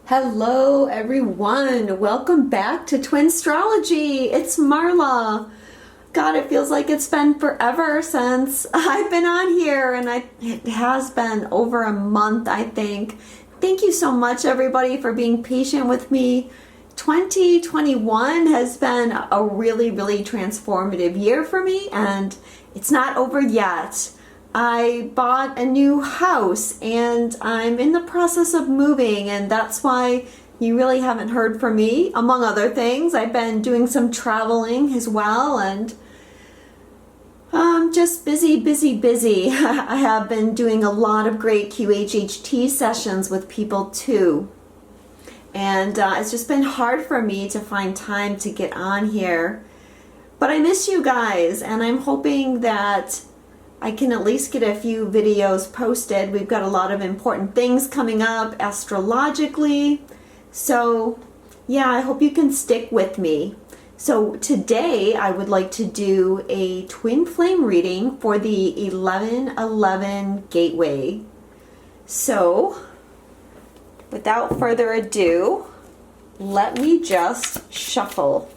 Hello everyone, welcome back to Twinstrology. It's Marla. God, it feels like it's been forever since I've been on here, and it has been over a month, I think. Thank you so much everybody for being patient with me. 2021 has been a really transformative year for me, and it's not over yet. I bought a new house and I'm in the process of moving, and that's why you really haven't heard from me, among other things. I've been doing some traveling as well, and just busy. I have been doing a lot of great QHHT sessions with people too. And it's just been hard for me to find time to get on here. But I miss you guys, and I'm hoping that I can at least get a few videos posted. We've got a lot of important things coming up astrologically. So yeah, I hope you can stick with me. So today I would like to do a twin flame reading for the 1111 gateway. So without further ado, let me just shuffle.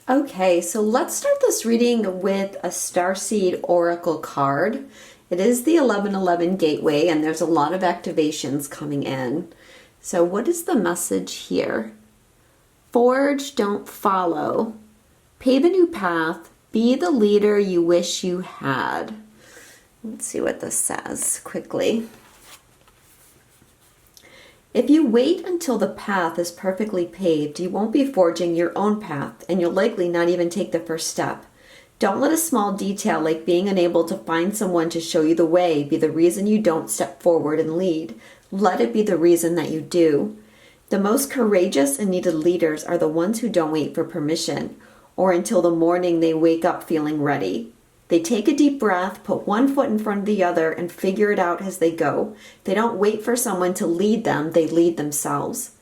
Okay, so let's start this reading with a Starseed Oracle card. It is the 1111 gateway, and there's a lot of activations coming in. So what is the message here? Forge, don't follow. Pave a new path. Be the leader you wish you had. Let's see what this says quickly. If you wait until the path is perfectly paved, you won't be forging your own path, and you'll likely not even take the first step. Don't let a small detail like being unable to find someone to show you the way be the reason you don't step forward and lead. Let it be the reason that you do. The most courageous and needed leaders are the ones who don't wait for permission, or until the morning they wake up feeling ready. They take a deep breath, put one foot in front of the other, and figure it out as they go. They don't wait for someone to lead them, they lead themselves.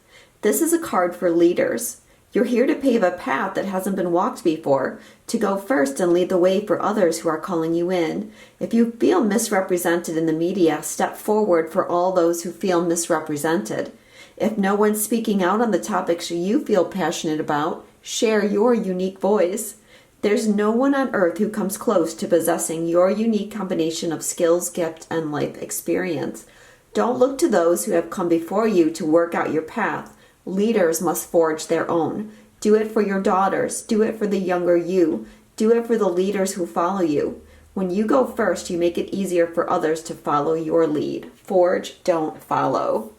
This is a card for leaders. You're here to pave a path that hasn't been walked before, to go first and lead the way for others who are calling you in. If you feel misrepresented in the media, step forward for all those who feel misrepresented. If no one's speaking out on the topics you feel passionate about, share your unique voice. There's no one on earth who comes close to possessing your unique combination of skills, gift, and life experience. Don't look to those who have come before you to work out your path. Leaders must forge their own. Do it for your daughters. Do it for the younger you. Do it for the leaders who follow you. When you go first, you make it easier for others to follow your lead. Forge, don't follow.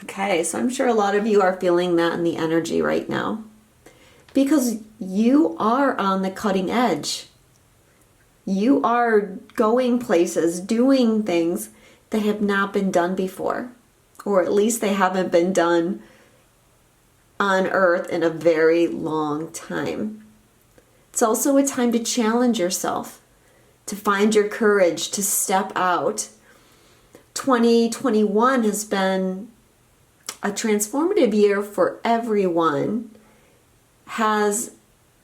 Okay, so I'm sure a lot of you are feeling that in the energy right now. Because you are on the cutting edge. You are going places, doing things that have not been done before. Or at least they haven't been done on Earth in a very long time. It's also a time to challenge yourself, to find your courage, to step out. 2021 has been a transformative year for everyone. Has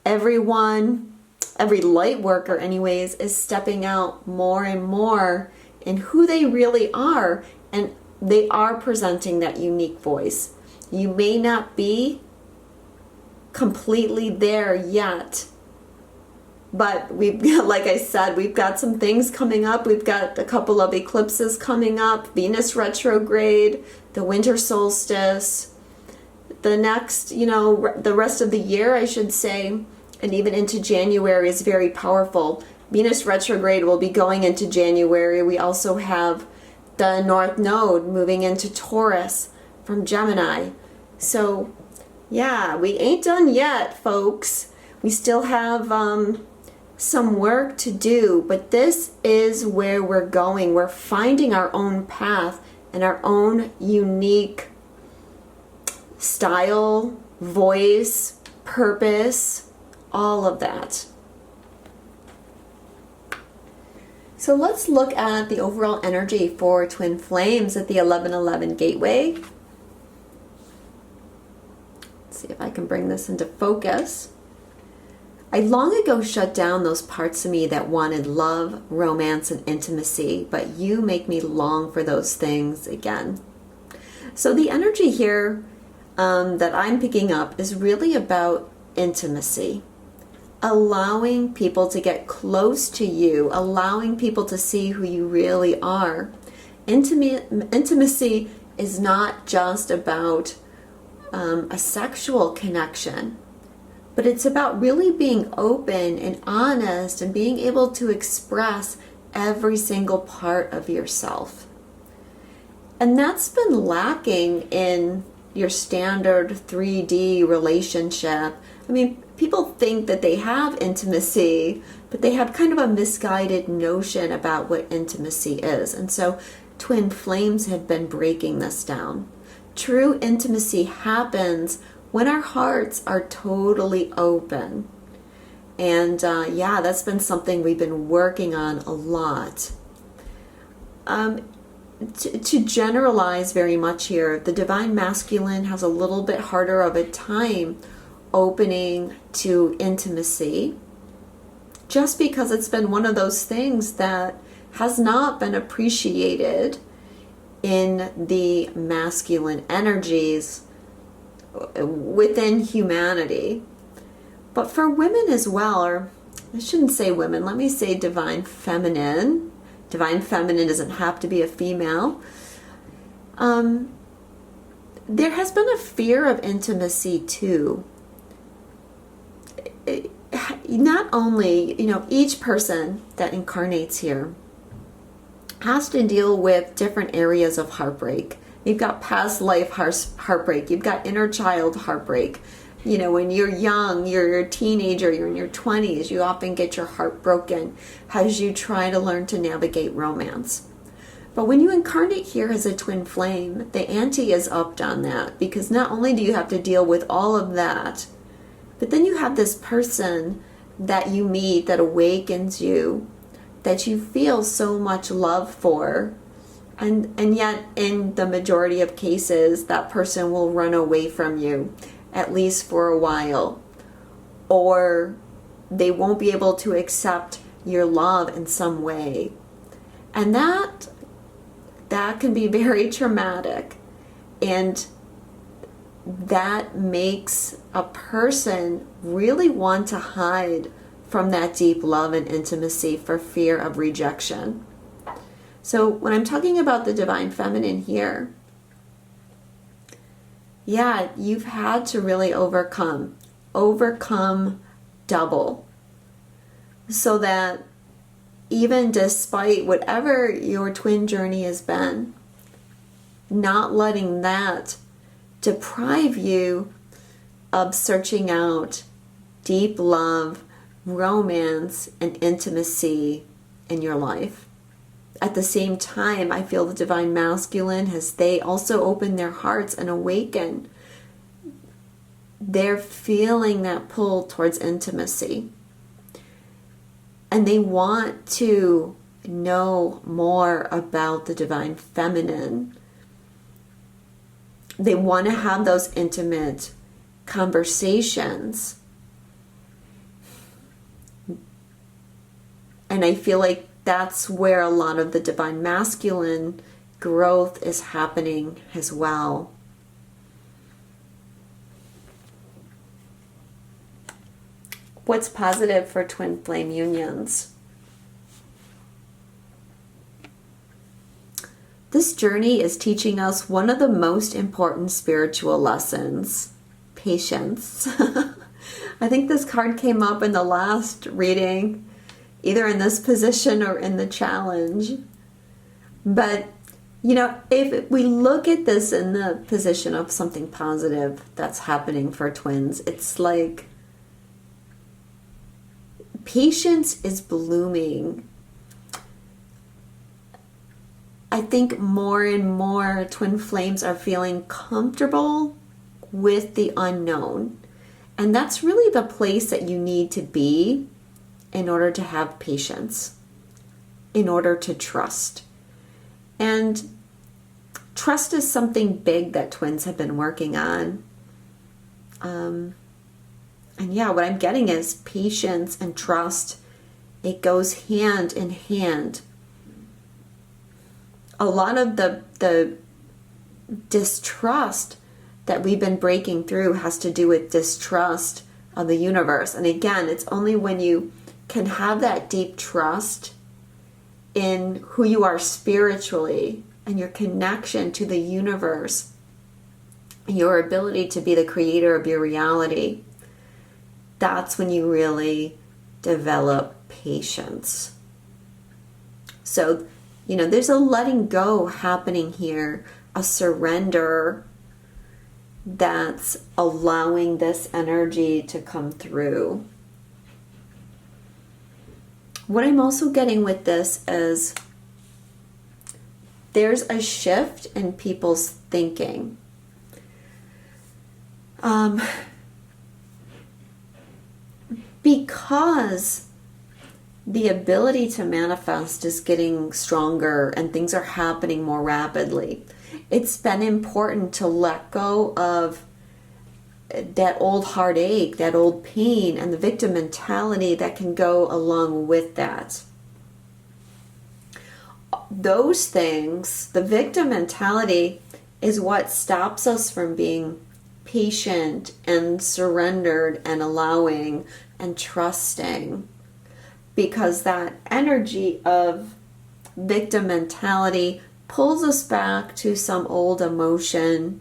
everyone, every light worker anyways, is stepping out more and more in who they really are, and they are presenting that unique voice. You may not be completely there yet, but like I said, we've got some things coming up. We've got a couple of eclipses coming up, Venus retrograde, the winter solstice, the next, the rest of the year, I should say, and even into January is very powerful. Venus retrograde will be going into January. We also have the North Node moving into Taurus from Gemini. So, yeah, we ain't done yet, folks. We still have some work to do, but this is where we're going. We're finding our own path and our own unique style, voice, purpose, all of that. So let's look at the overall energy for twin flames at the 1111 gateway. Let's see if I can bring this into focus. I long ago shut down those parts of me that wanted love, romance, and intimacy, but you make me long for those things again. So the energy here that I'm picking up is really about intimacy. Allowing people to get close to you, allowing people to see who you really are. Intimacy is not just about a sexual connection, but it's about really being open and honest and being able to express every single part of yourself. And that's been lacking in your standard 3D relationship. I mean, people think that they have intimacy, but they have kind of a misguided notion about what intimacy is. And so twin flames have been breaking this down. True intimacy happens when our hearts are totally open. And that's been something we've been working on a lot. To generalize very much here, the divine masculine has a little bit harder of a time opening to intimacy, just because it's been one of those things that has not been appreciated in the masculine energies within humanity. But for women as well, or I shouldn't say women, let me say divine feminine. Divine feminine doesn't have to be a female. There has been a fear of intimacy too. Not only, each person that incarnates here has to deal with different areas of heartbreak. You've got past life heartbreak. You've got inner child heartbreak. When you're young, you're a teenager, you're in your 20s, you often get your heart broken as you try to learn to navigate romance. But when you incarnate here as a twin flame, the ante is upped on that, because not only do you have to deal with all of that, but then you have this person that you meet that awakens you, that you feel so much love for, and yet in the majority of cases, that person will run away from you, at least for a while, or they won't be able to accept your love in some way. And that can be very traumatic, and that makes a person really want to hide from that deep love and intimacy for fear of rejection. So when I'm talking about the divine feminine here, you've had to really overcome double, so that even despite whatever your twin journey has been, not letting that deprive you of searching out deep love, romance, and intimacy in your life. At the same time, I feel the divine masculine, as they also open their hearts and awaken, they're feeling that pull towards intimacy. And they want to know more about the divine feminine. They want to have those intimate conversations. And I feel like that's where a lot of the divine masculine growth is happening as well. What's positive for twin flame unions? This journey is teaching us one of the most important spiritual lessons: patience. I think this card came up in the last reading, either in this position or in the challenge. But, if we look at this in the position of something positive that's happening for twins, it's like patience is blooming. I think more and more twin flames are feeling comfortable with the unknown. And that's really the place that you need to be in order to have patience, in order to trust. And trust is something big that twins have been working on. And yeah, what I'm getting is patience and trust. It goes hand in hand. A lot of the distrust that we've been breaking through has to do with distrust of the universe. And again, it's only when you can have that deep trust in who you are spiritually and your connection to the universe, your ability to be the creator of your reality, that's when you really develop patience. So, there's a letting go happening here, a surrender that's allowing this energy to come through. What I'm also getting with this is there's a shift in people's thinking. Because the ability to manifest is getting stronger and things are happening more rapidly, it's been important to let go of that old heartache, that old pain, and the victim mentality that can go along with that. Those things, the victim mentality, is what stops us from being patient and surrendered and allowing and trusting, because that energy of victim mentality pulls us back to some old emotion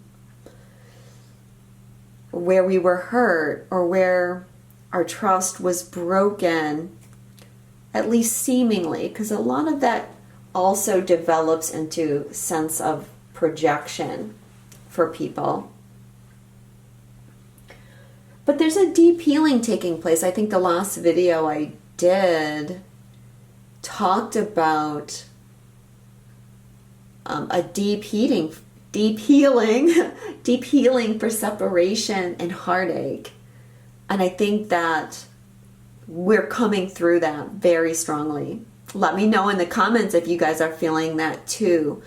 where we were hurt or where our trust was broken, at least seemingly, because a lot of that also develops into sense of projection for people. But there's a deep healing taking place. I think the last video I did talked about a deep healing for separation and heartache. And I think that we're coming through that very strongly. Let me know in the comments if you guys are feeling that too,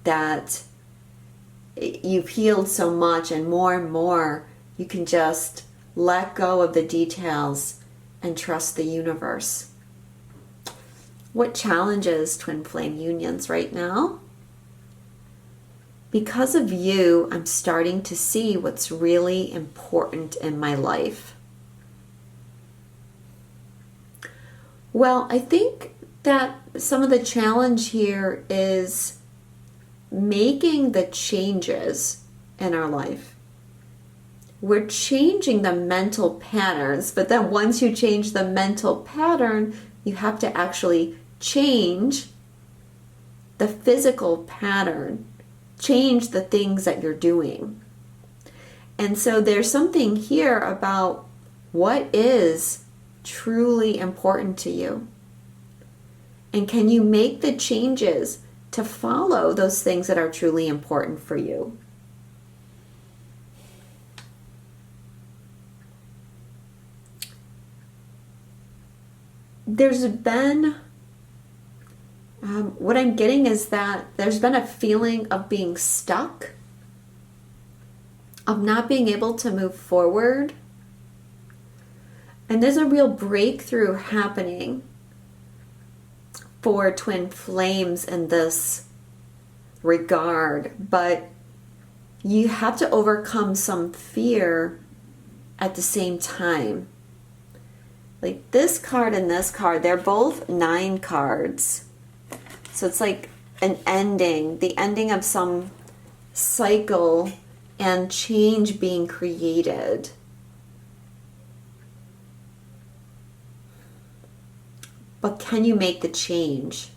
that you've healed so much and more you can just let go of the details and trust the universe. What challenges twin flame unions right now? Because of you, I'm starting to see what's really important in my life. Well, I think that some of the challenge here is making the changes in our life. We're changing the mental patterns, but then once you change the mental pattern, you have to actually change the physical pattern, change the things that you're doing. And so there's something here about what is truly important to you. And can you make the changes to follow those things that are truly important for you? There's been, what I'm getting is that there's been a feeling of being stuck, of not being able to move forward. And there's a real breakthrough happening for twin flames in this regard. But you have to overcome some fear at the same time. Like this card and this card, they're both 9 cards. So it's like an ending, the ending of some cycle and change being created. But can you make the change?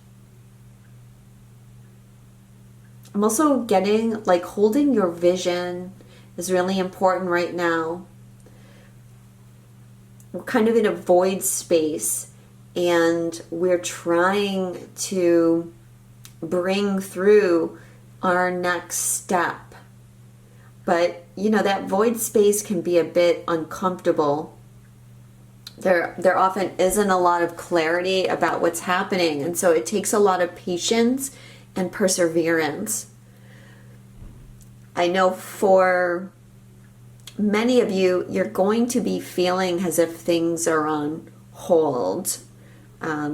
I'm also getting like holding your vision is really important right now. We're kind of in a void space and we're trying to bring through our next step. But, that void space can be a bit uncomfortable. There often isn't a lot of clarity about what's happening. And so it takes a lot of patience and perseverance. I know for many of you, you're going to be feeling as if things are on hold. I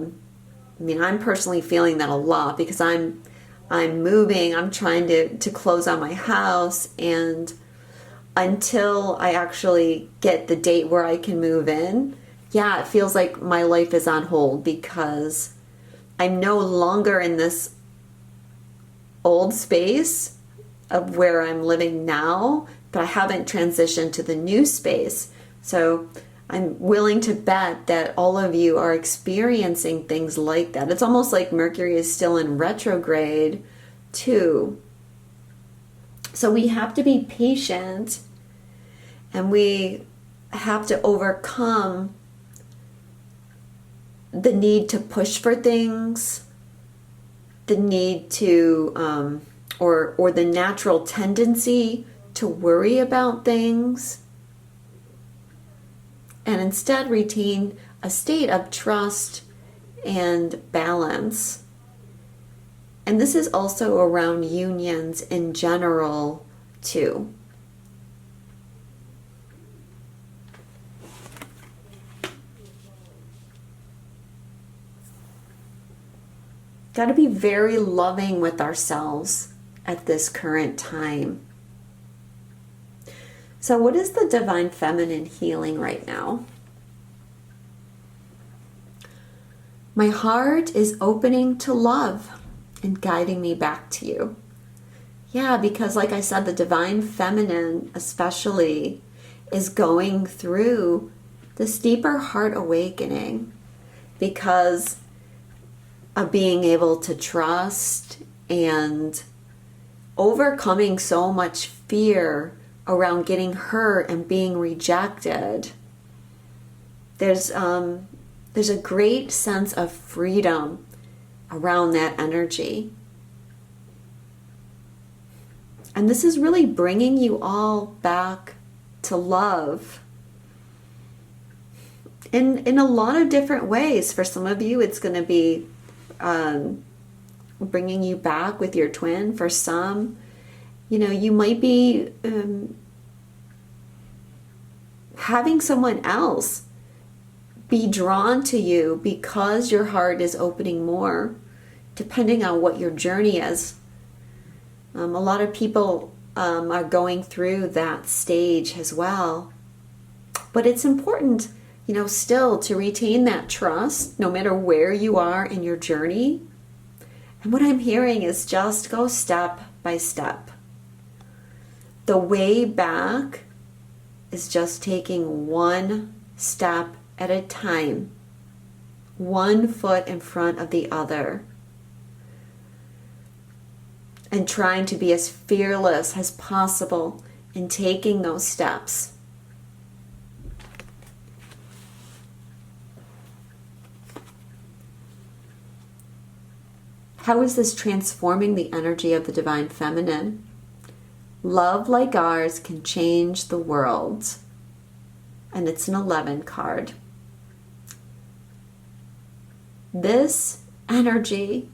mean, I'm personally feeling that a lot because I'm moving. I'm trying to close on my house, and until I actually get the date where I can move in, yeah, it feels like my life is on hold because I'm no longer in this old space of where I'm living now, but I haven't transitioned to the new space. So I'm willing to bet that all of you are experiencing things like that. It's almost like Mercury is still in retrograde too. So we have to be patient, and we have to overcome the need to push for things, the need to, or the natural tendency to worry about things, and instead retain a state of trust and balance. And this is also around unions in general, too. Got to be very loving with ourselves at this current time. So what is the Divine Feminine healing right now? My heart is opening to love and guiding me back to you. Yeah, because like I said, the Divine Feminine especially is going through this deeper heart awakening because of being able to trust and overcoming so much fear around getting hurt and being rejected. There's a great sense of freedom around that energy. And this is really bringing you all back to love in a lot of different ways. For some of you, it's going to be bringing you back with your twin. For some, you might be having someone else be drawn to you because your heart is opening more, depending on what your journey is. A lot of people are going through that stage as well. But it's important, still to retain that trust no matter where you are in your journey. And what I'm hearing is just go step by step. The way back is just taking one step at a time, one foot in front of the other, and trying to be as fearless as possible in taking those steps. How is this transforming the energy of the Divine Feminine? Love like ours can change the world. And it's an 11 card. This energy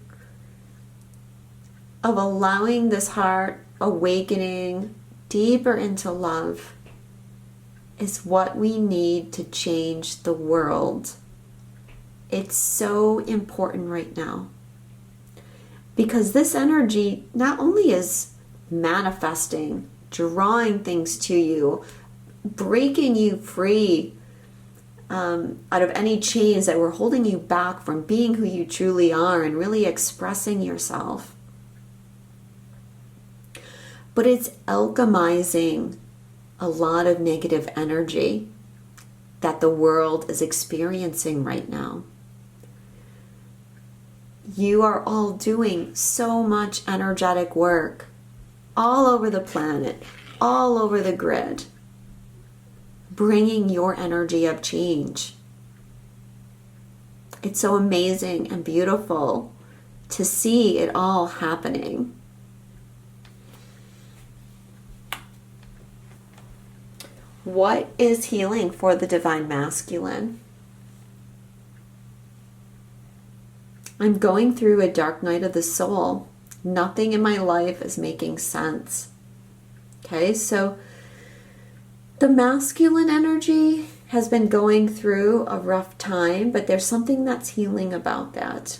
of allowing this heart awakening deeper into love is what we need to change the world. It's so important right now. Because this energy not only is manifesting, drawing things to you, breaking you free out of any chains that were holding you back from being who you truly are and really expressing yourself. But it's alchemizing a lot of negative energy that the world is experiencing right now. You are all doing so much energetic work all over the planet, all over the grid, bringing your energy of change. It's so amazing and beautiful to see it all happening. What is healing for the Divine Masculine? I'm going through a dark night of the soul. Nothing in my life is making sense. Okay, so The masculine energy has been going through a rough time, but there's something that's healing about that.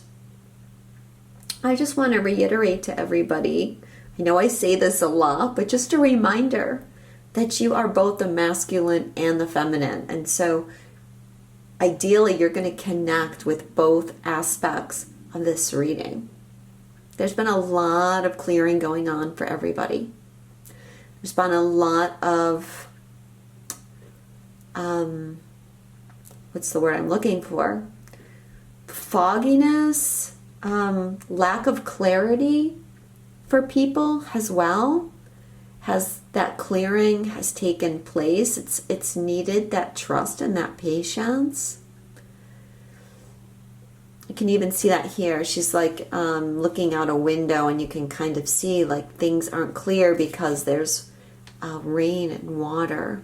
I just want to reiterate to everybody, I know I say this a lot, but just a reminder that you are both the masculine and the feminine. And so ideally, you're going to connect with both aspects of this reading. There's been a lot of clearing going on for everybody. There's been a lot of, what's the word I'm looking for? Fogginess, lack of clarity for people as well. Has that clearing has taken place. It's needed, that trust and that patience. You can even see that here. She's like looking out a window, and you can kind of see like things aren't clear because there's rain and water.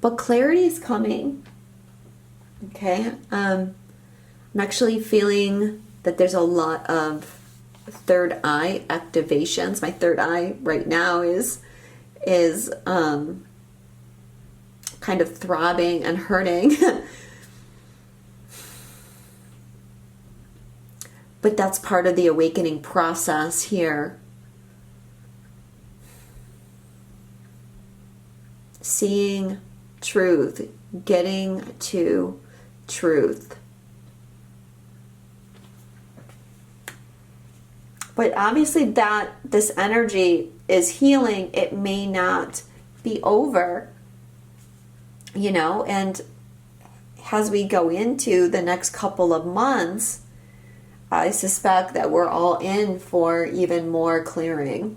But clarity is coming. Okay. I'm actually feeling that there's a lot of third eye activations. My third eye right now is kind of throbbing and hurting. But that's part of the awakening process here. Seeing truth, getting to truth. But obviously that this energy is healing. It may not be over, and as we go into the next couple of months, I suspect that we're all in for even more clearing.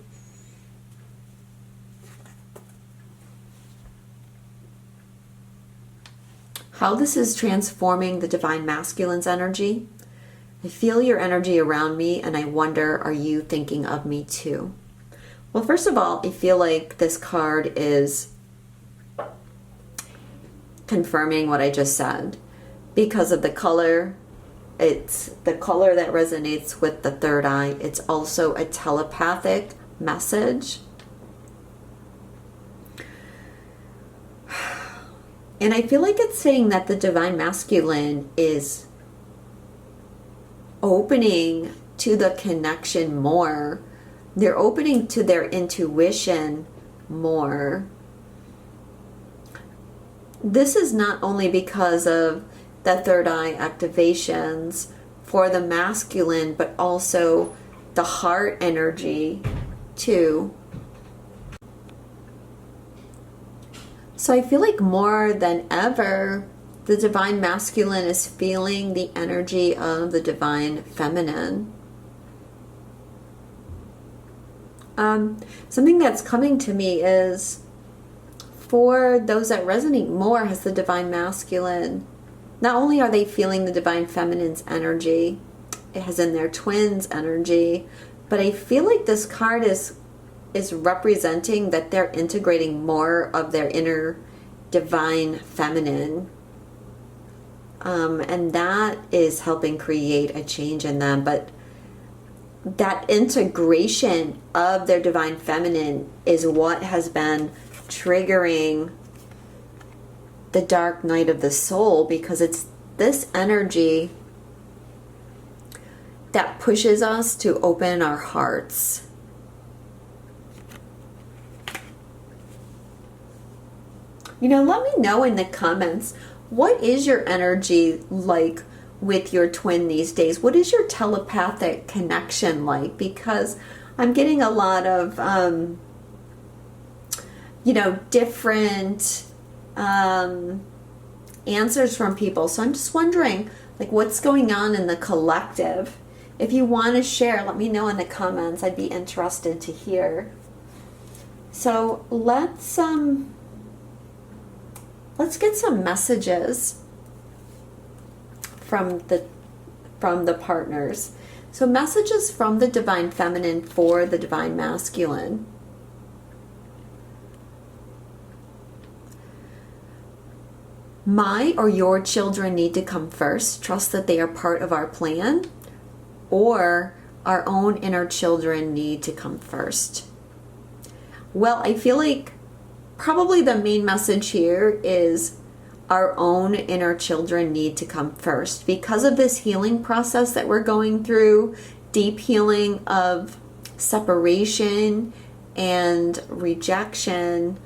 How this is transforming the divine masculine's energy. I feel your energy around me, and I wonder, are you thinking of me too? Well, first of all, I feel like this card is confirming what I just said. Because of the color, it's the color that resonates with the third eye. It's also a telepathic message. And I feel like it's saying that the divine masculine is opening to the connection more. They're opening to their intuition more. This is not only because of the third eye activations for the masculine, but also the heart energy too. So I feel like more than ever, the divine masculine is feeling the energy of the divine feminine. Something that's coming to me is, for those that resonate more as the divine masculine, not only are they feeling the divine feminine's energy, it has in their twins energy, but I feel like this card is representing that they're integrating more of their inner divine feminine. And that is helping create a change in them. But that integration of their divine feminine is what has been triggering the dark night of the soul, because it's this energy that pushes us to open our hearts. Let me know in the comments, what is your energy like with your twin these days? What is your telepathic connection like? Because I'm getting a lot of, different answers from people. So I'm just wondering, what's going on in the collective? If you want to share, let me know in the comments. I'd be interested to hear. So let's get some messages from the partners. So messages from the divine feminine for the divine masculine. My or your children need to come first. Trust that they are part of our plan. Or our own inner children need to come first. Well, I feel like probably the main message here is our own inner children need to come first. Because of this healing process that we're going through, deep healing of separation and rejection,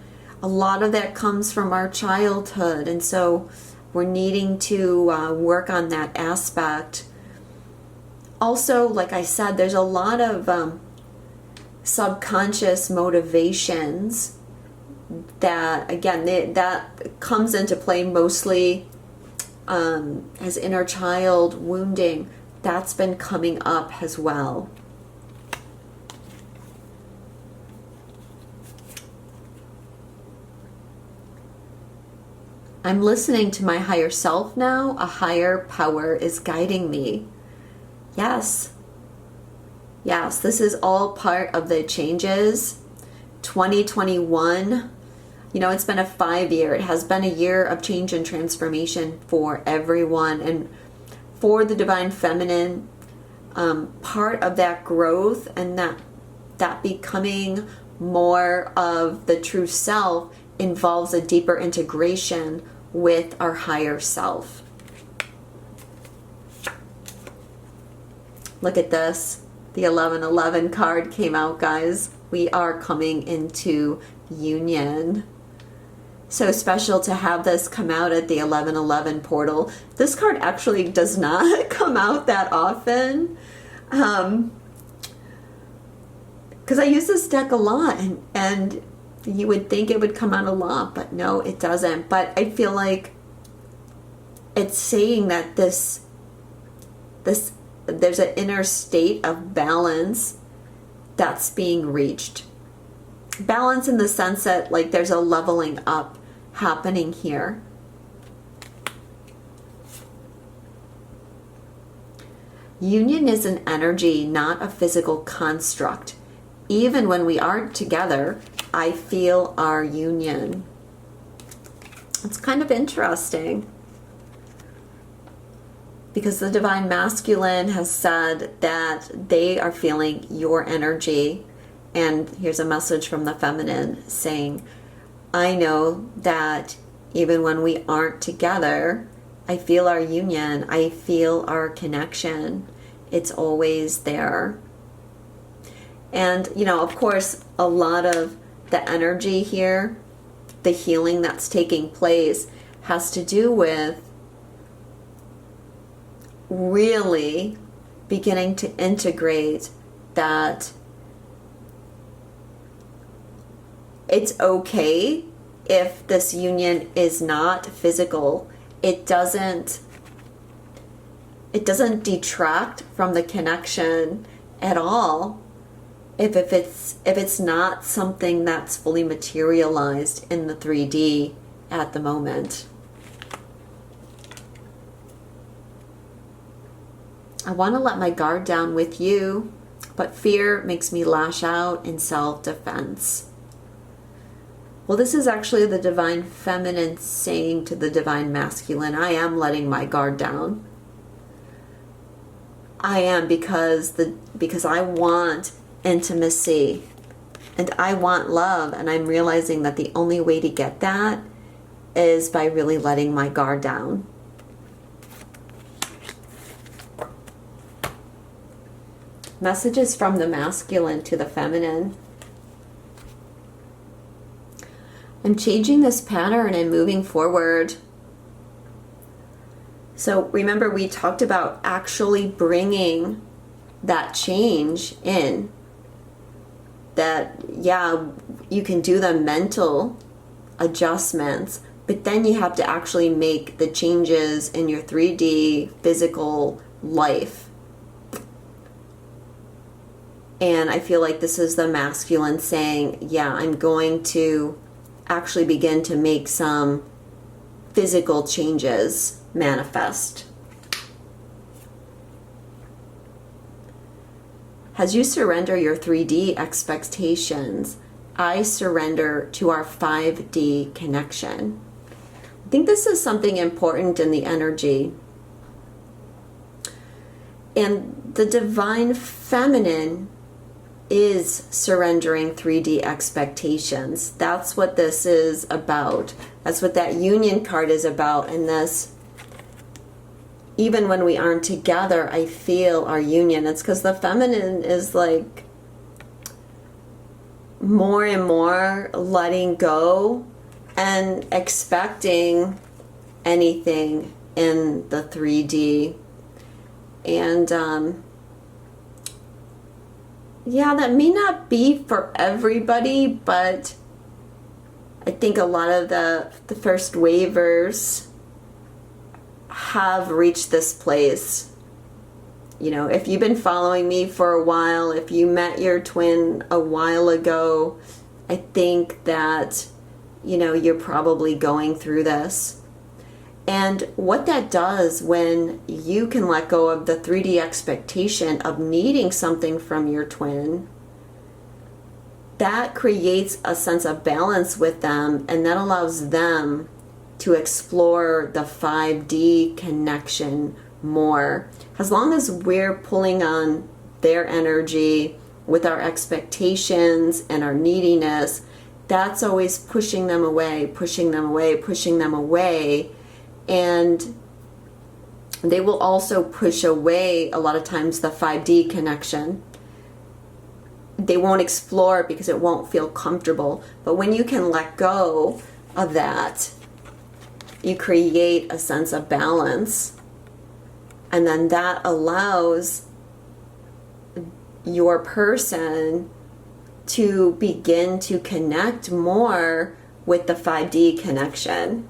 a lot of that comes from our childhood. And so we're needing to work on that aspect. Also, like I said, there's a lot of subconscious motivations that, again, that comes into play mostly as inner child wounding. That's been coming up as well. I'm listening to my higher self now. A higher power is guiding me. Yes. Yes, this is all part of the changes. 2021, it's been a 5-year. It has been a year of change and transformation for everyone. And for the Divine Feminine, part of that growth and that becoming more of the true self involves a deeper integration with our higher self. Look at this. The 1111 card came out, guys. We are coming into union. So special to have this come out at the 1111 portal. This card actually does not come out that often. Because I use this deck a lot, and you would think it would come out a lot, but no, it doesn't. But I feel like it's saying that there's an inner state of balance that's being reached. Balance in the sense that, like, there's a leveling up happening here. Union is an energy, not a physical construct. Even when we are together, I feel our union. It's kind of interesting, because the Divine Masculine has said that they are feeling your energy. And here's a message from the Feminine saying, I know that even when we aren't together, I feel our union. I feel our connection. It's always there. And, of course, a lot of the energy here, the healing that's taking place, has to do with really beginning to integrate that it's okay if this union is not physical. It doesn't detract from the connection at all if it's not something that's fully materialized in the 3D at the moment. I want to let my guard down with you, but fear makes me lash out in self-defense. Well, this is actually the Divine Feminine saying to the Divine Masculine, I am letting my guard down. I am, because I want intimacy and I want love, and I'm realizing that the only way to get that is by really letting my guard down. Messages from the masculine to the feminine. I'm changing this pattern and moving forward. So remember, we talked about actually bringing that change in. That, yeah, you can do the mental adjustments, but then you have to actually make the changes in your 3D physical life. And I feel like this is the masculine saying, yeah, I'm going to actually begin to make some physical changes manifest. As you surrender your 3D expectations, I surrender to our 5D connection. I think this is something important in the energy. And the Divine Feminine is surrendering 3D expectations. That's what this is about. That's what that union card is about. And this, even when we aren't together, I feel our union. It's because the feminine is like more and more letting go and expecting anything in the 3D. And yeah, that may not be for everybody, but I think a lot of the first wavers have reached this place. You know, if you've been following me for a while, if you met your twin a while ago, I think that, you know, you're probably going through this. And what that does when you can let go of the 3D expectation of needing something from your twin, that creates a sense of balance with them, and that allows them to explore the 5D connection more. As long as we're pulling on their energy with our expectations and our neediness, that's always pushing them away, pushing them away, pushing them away. And they will also push away a lot of times the 5D connection. They won't explore it because it won't feel comfortable. But when you can let go of that, you create a sense of balance. And then that allows your person to begin to connect more with the 5D connection.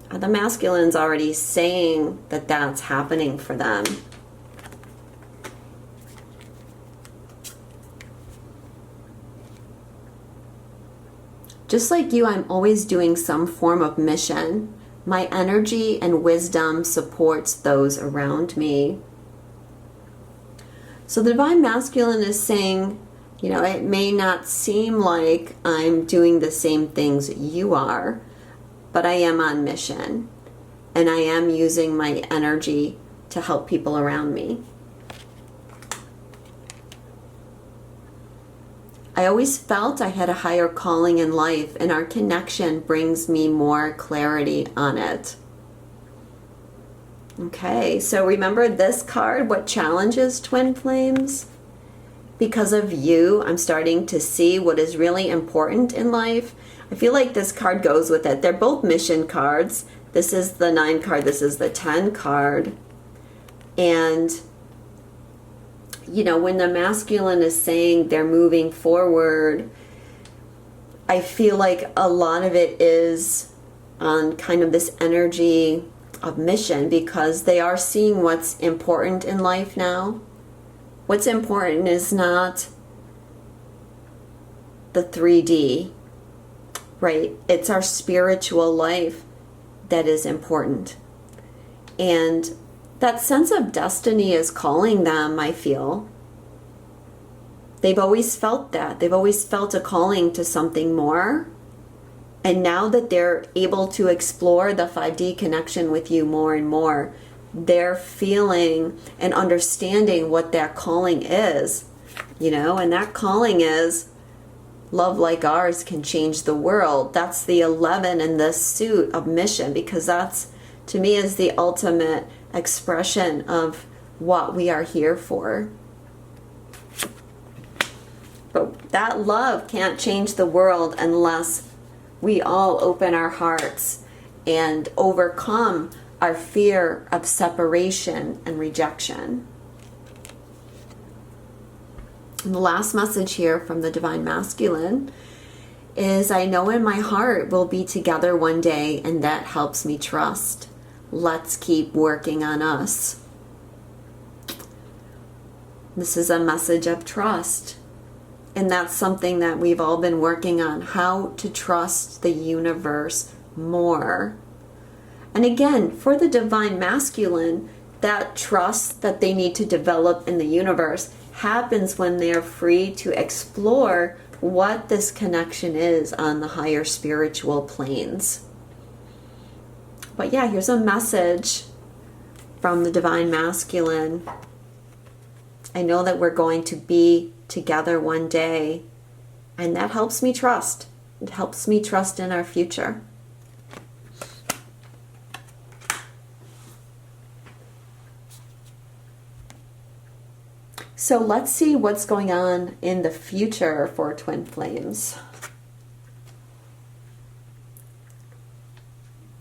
The masculine's already saying that that's happening for them. Just like you, I'm always doing some form of mission. My energy and wisdom supports those around me. So the divine masculine is saying, you know, it may not seem like I'm doing the same things you are, but I am on mission, and I am using my energy to help people around me. I always felt I had a higher calling in life, and our connection brings me more clarity on it. Okay, so remember this card, what challenges twin flames? Because of you, I'm starting to see what is really important in life. I feel like this card goes with it. They're both mission cards. This is the 9 card, this is the 10 card. And, you know, when the masculine is saying they're moving forward, I feel like a lot of it is on kind of this energy of mission, because they are seeing what's important in life now. What's important is not the 3D, right? It's our spiritual life that is important. And that sense of destiny is calling them, I feel. They've always felt that. They've always felt a calling to something more. And now that they're able to explore the 5D connection with you more and more, they're feeling and understanding what that calling is, you know, and that calling is love like ours can change the world. That's the 11 in this suit of mission, because that's, to me, is the ultimate expression of what we are here for. But that love can't change the world unless we all open our hearts and overcome our fear of separation and rejection. And the last message here from the Divine Masculine is, I know in my heart we'll be together one day, and that helps me trust. Let's keep working on us. This is a message of trust. And that's something that we've all been working on, how to trust the universe more. And again, for the Divine Masculine, that trust that they need to develop in the universe happens when they're free to explore what this connection is on the higher spiritual planes. But yeah, here's a message from the Divine Masculine. I know that we're going to be together one day. And that helps me trust. It helps me trust in our future. So let's see what's going on in the future for twin flames.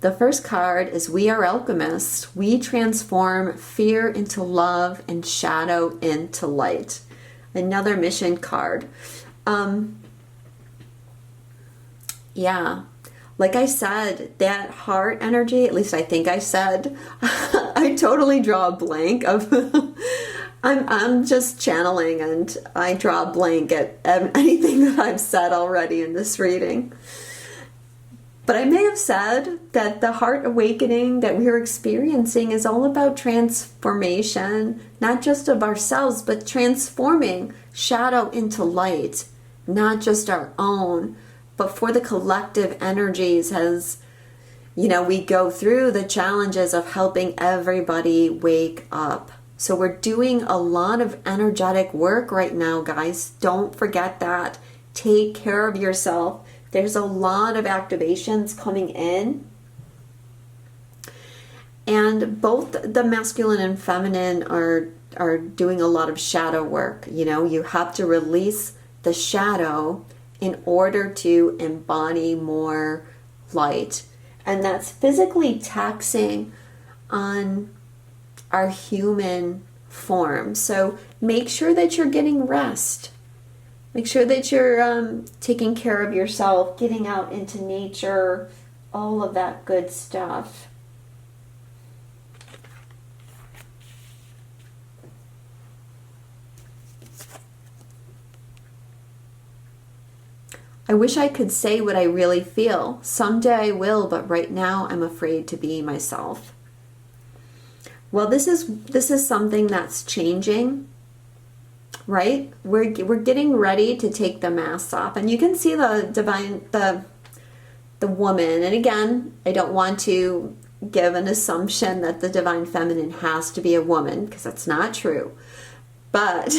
The first card is We Are Alchemists. We transform fear into love and shadow into light. Another mission card. Yeah, like I said, that heart energy, at least I think I said, I totally draw a blank of, I'm just channeling and I draw a blank at anything that I've said already in this reading. But I may have said that the heart awakening that we're experiencing is all about transformation, not just of ourselves, but transforming shadow into light, not just our own, but for the collective energies as, you know, we go through the challenges of helping everybody wake up. So we're doing a lot of energetic work right now, guys. Don't forget that. Take care of yourself. There's a lot of activations coming in. And both the masculine and feminine are doing a lot of shadow work. You know, you have to release the shadow in order to embody more light. And that's physically taxing on our human form. So make sure that you're getting rest. Make sure that you're taking care of yourself, getting out into nature, all of that good stuff. I wish I could say what I really feel. Someday I will, but right now I'm afraid to be myself. Well, this is something that's changing, right? We're getting ready to take the masks off, and you can see the woman. And again, I don't want to give an assumption that the divine feminine has to be a woman, because that's not true. But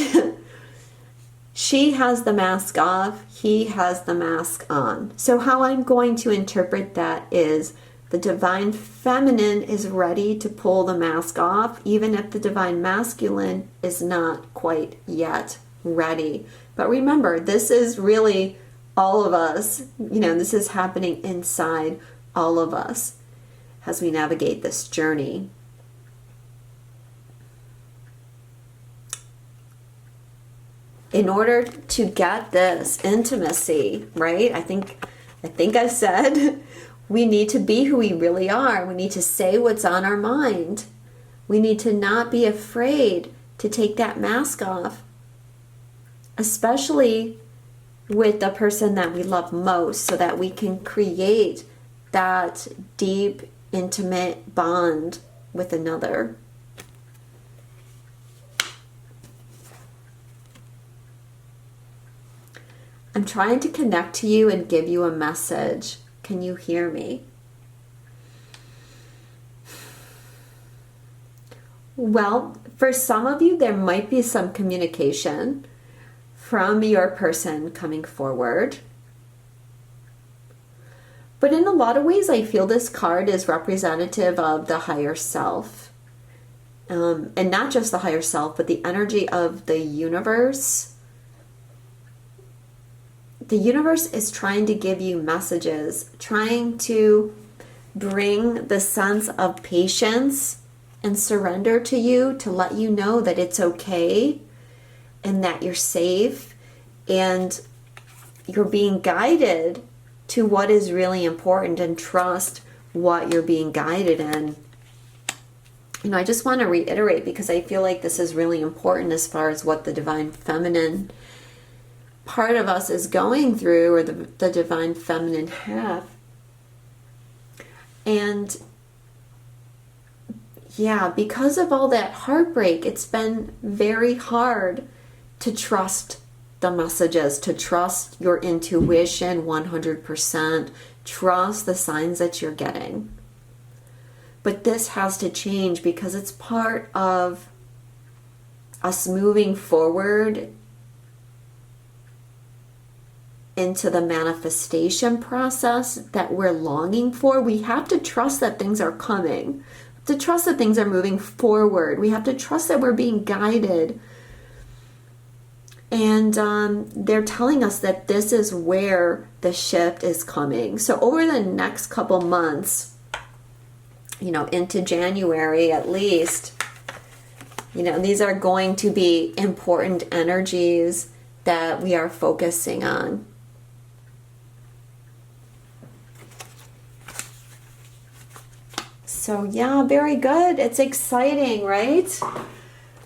she has the mask off, he has the mask on. So how I'm going to interpret that is the divine feminine is ready to pull the mask off, even if the divine masculine is not quite yet ready. But remember, this is really all of us. You know, this is happening inside all of us as we navigate this journey. In order to get this intimacy, right? I think I said we need to be who we really are. We need to say what's on our mind. We need to not be afraid to take that mask off, especially with the person that we love most, so that we can create that deep, intimate bond with another. I'm trying to connect to you and give you a message. Can you hear me? Well, for some of you, there might be some communication from your person coming forward. But in a lot of ways, I feel this card is representative of the higher self. And not just the higher self, but the energy of the universe. The universe is trying to give you messages, trying to bring the sense of patience and surrender to you, to let you know that it's okay and that you're safe and you're being guided to what is really important, and trust what you're being guided in. You know, I just want to reiterate, because I feel like this is really important as far as what the divine feminine part of us is going through, or the divine feminine half. And yeah, because of all that heartbreak, it's been very hard to trust the messages, to trust your intuition 100%, trust the signs that you're getting. But this has to change, because it's part of us moving forward into the manifestation process that we're longing for, we have to trust that things are coming. To trust that things are moving forward. We have to trust that we're being guided. And they're telling us that this is where the shift is coming. So over the next couple months, into January at least, these are going to be important energies that we are focusing on. So yeah, very good. It's exciting, right?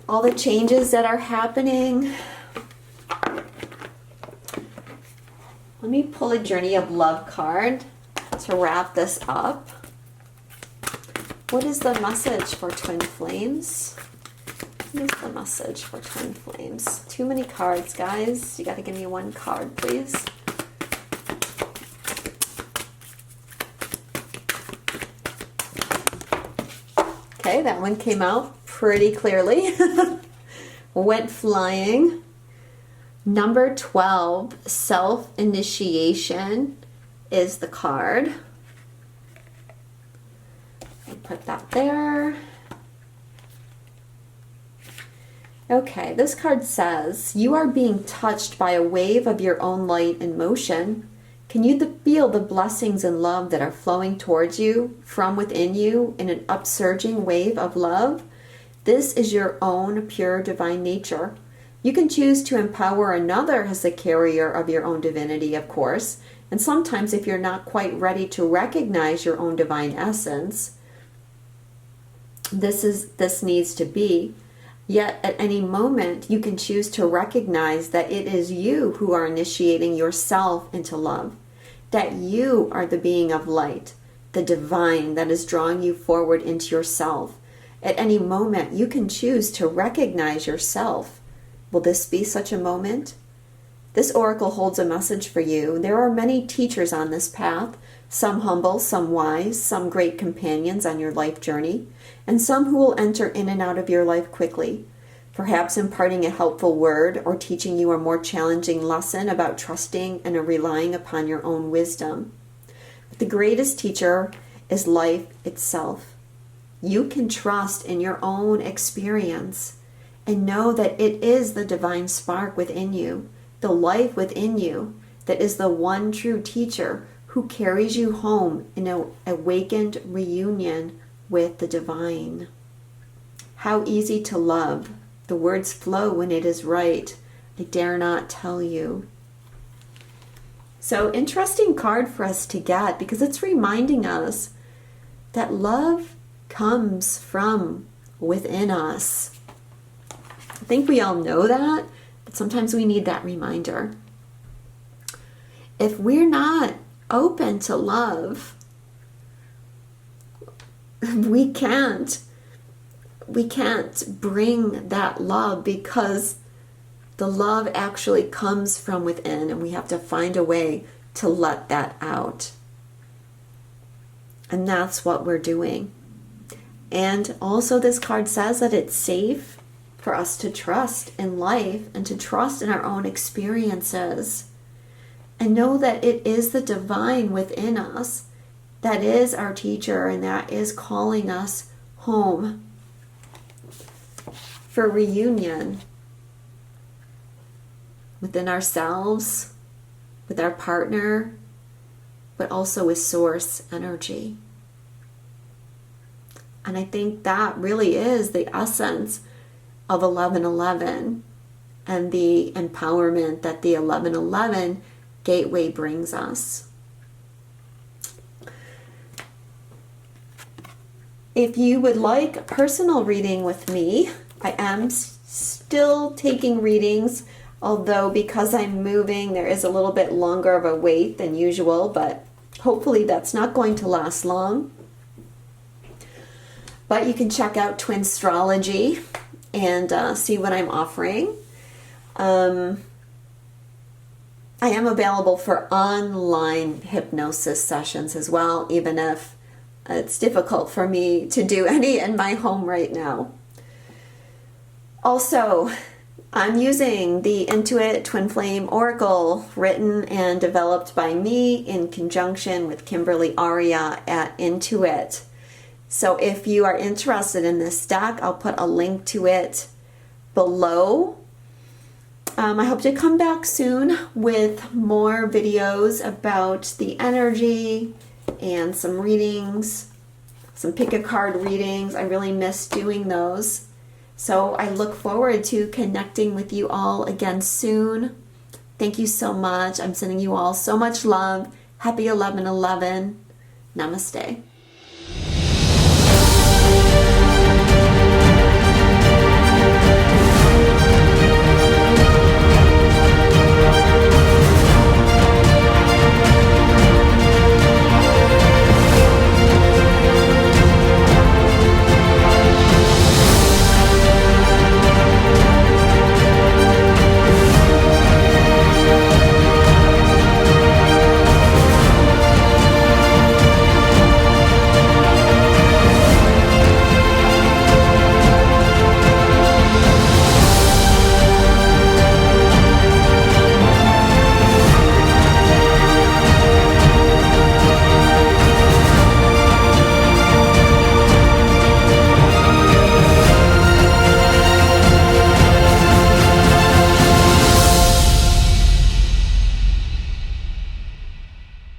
All the changes that are happening. Let me pull a Journey of Love card to wrap this up. What is the message for Twin Flames? What is the message for Twin Flames? Too many cards, guys. You got to give me one card, please. Okay, that one came out pretty clearly. Went flying. Number 12, self-initiation is the card. I'll put that there. Okay, this card says, you are being touched by a wave of your own light and motion. Can you feel the blessings and love that are flowing towards you from within you in an upsurging wave of love? This is your own pure divine nature. You can choose to empower another as the carrier of your own divinity, of course. And sometimes if you're not quite ready to recognize your own divine essence, this needs to be. Yet at any moment, you can choose to recognize that it is you who are initiating yourself into love. That you are the being of light, the divine that is drawing you forward into yourself. At any moment, you can choose to recognize yourself. Will this be such a moment? This oracle holds a message for you. There are many teachers on this path, some humble, some wise, some great companions on your life journey, and some who will enter in and out of your life quickly, perhaps imparting a helpful word or teaching you a more challenging lesson about trusting and relying upon your own wisdom. But the greatest teacher is life itself. You can trust in your own experience and know that it is the divine spark within you, the life within you, that is the one true teacher who carries you home in an awakened reunion with the divine. How easy to love. The words flow when it is right. I dare not tell you. So interesting card for us to get because it's reminding us that love comes from within us. I think we all know that, but sometimes we need that reminder. If we're not open to love, we can't bring that love because the love actually comes from within and we have to find a way to let that out. And that's what we're doing. And also this card says that it's safe for us to trust in life and to trust in our own experiences and know that it is the divine within us that is our teacher and that is calling us home for reunion within ourselves, with our partner, but also with source energy. And I think that really is the essence of 1111 and the empowerment that the 1111 gateway brings us. If you would like a personal reading with me, I am still taking readings, although because I'm moving, there is a little bit longer of a wait than usual, but hopefully that's not going to last long. But you can check out Twinstrology and see what I'm offering. I am available for online hypnosis sessions as well, even if it's difficult for me to do any in my home right now. Also, I'm using the Intuit Twin Flame Oracle, written and developed by me in conjunction with Kimberly Aria at Intuit. So if you are interested in this deck, I'll put a link to it below. I hope to come back soon with more videos about the energy and some readings, some pick a card readings. I really miss doing those. So I look forward to connecting with you all again soon. Thank you so much. I'm sending you all so much love. Happy 11/11. Namaste.